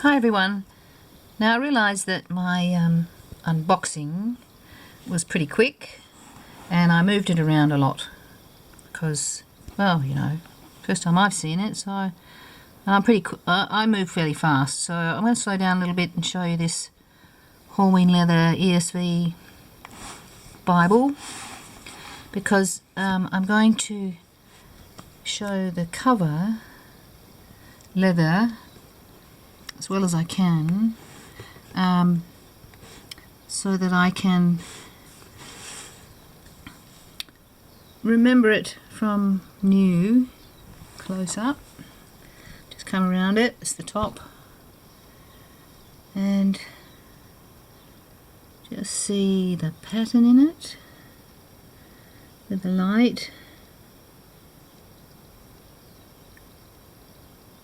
Hi everyone. Now I realised that my unboxing was pretty quick and I moved it around a lot because, well, you know, first time I've seen it, so I move fairly fast. So I'm going to slow down a little bit and show you this Horween leather ESV Bible, because I'm going to show the cover leather as well as I can, so that I can remember it from new. Close up, just come around it, it's the top, and just see the pattern in it with the light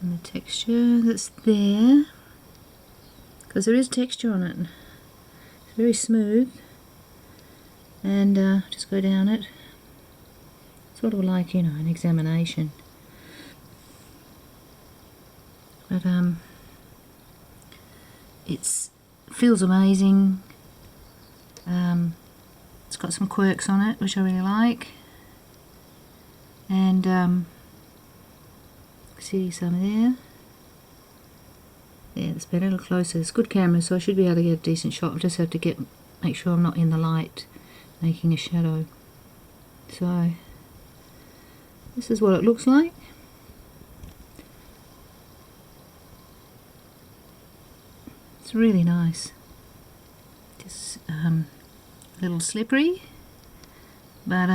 and the texture that's there, because there is texture on it. It's very smooth, and just go down it, sort of like, you know, an examination. But it feels amazing. It's got some quirks on it which I really like, and see some there. Yeah, it's better. Look closer. It's good camera, so I should be able to get a decent shot. I just have to make sure I'm not in the light making a shadow. So this is what it looks like. It's really nice. Just a little slippery, but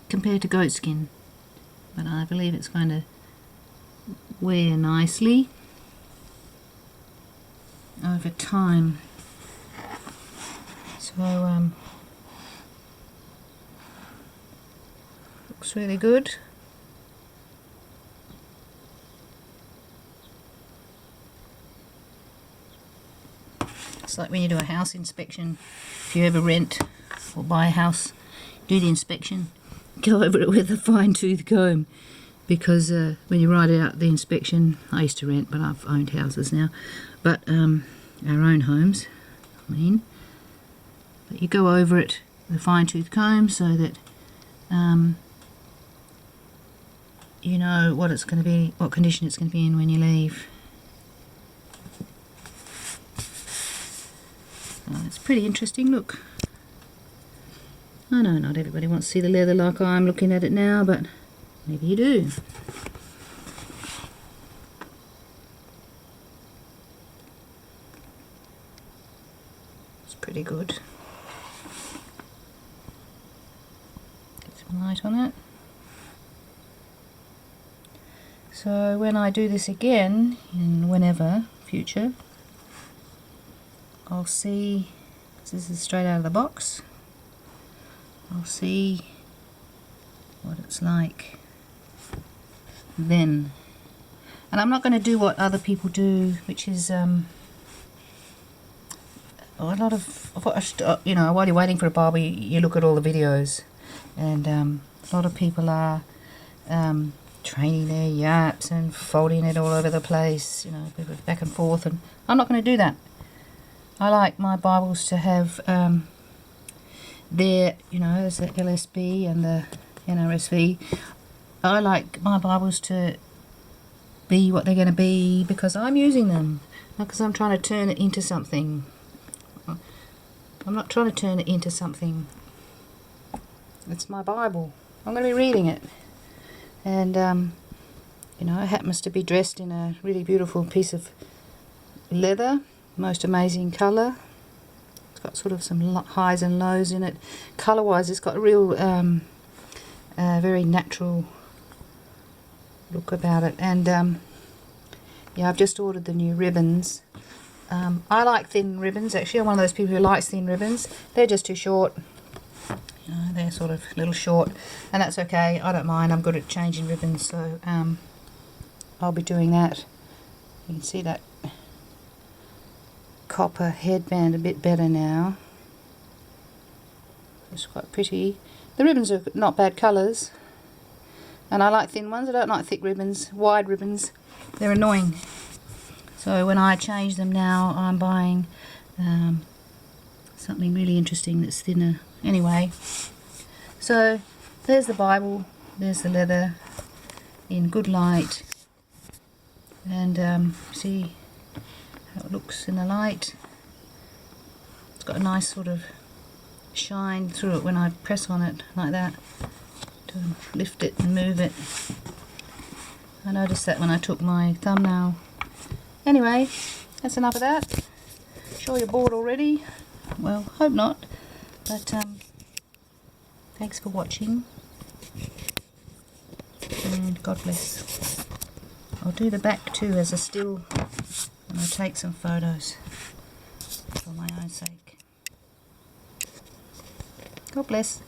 compared to goat skin, but I believe it's going to wear nicely over time. So looks really good. It's like when you do a house inspection. If you ever rent or buy a house, do the inspection, go over it with a fine-tooth comb, because when you write out the inspection, I used to rent, but I've owned houses now, but our own homes, I mean, but you go over it with a fine-tooth comb so that you know what it's going to be, what condition it's going to be in when you leave. Oh, it's pretty interesting. Look, I know not everybody wants to see the leather like I'm looking at it now, but maybe you do. It's pretty good. Get some light on it. So when I do this again, in whenever future, I'll see, this is straight out of the box, I'll see what it's like then. And I'm not going to do what other people do, which is a lot of, you know, while you're waiting for a Bible, you look at all the videos, and a lot of people are training their yaps and folding it all over the place, you know, back and forth, and I'm not going to do that. I like my Bibles to have their, you know, there's the LSB and the NRSV. I like my Bibles to be what they're going to be because I'm using them, not because I'm trying to turn it into something. I'm not trying to turn it into something. It's my Bible. I'm going to be reading it, and you know, it happens to be dressed in a really beautiful piece of leather. Most amazing colour. It's got sort of some highs and lows in it. Colour wise, it's got a real very natural look about it. And yeah, I've just ordered the new ribbons. I like thin ribbons, actually. I'm one of those people who likes thin ribbons. They're just too short. You know, they're sort of a little short, and that's okay. I don't mind. I'm good at changing ribbons, so I'll be doing that. You can see that copper headband a bit better now. It's quite pretty. The ribbons are not bad colours. And I like thin ones. I don't like thick ribbons, wide ribbons. They're annoying. So when I change them now, I'm buying something really interesting that's thinner. Anyway, so there's the Bible, there's the leather in good light, and see how it looks in the light. It's got a nice sort of shine through it when I press on it like that to lift it and move it. I noticed that when I took my thumbnail. Anyway, that's enough of that. Sure you're bored already? Well, hope not. But thanks for watching, and God bless. I'll do the back too as a still, and I'll take some photos for my own sake. God bless.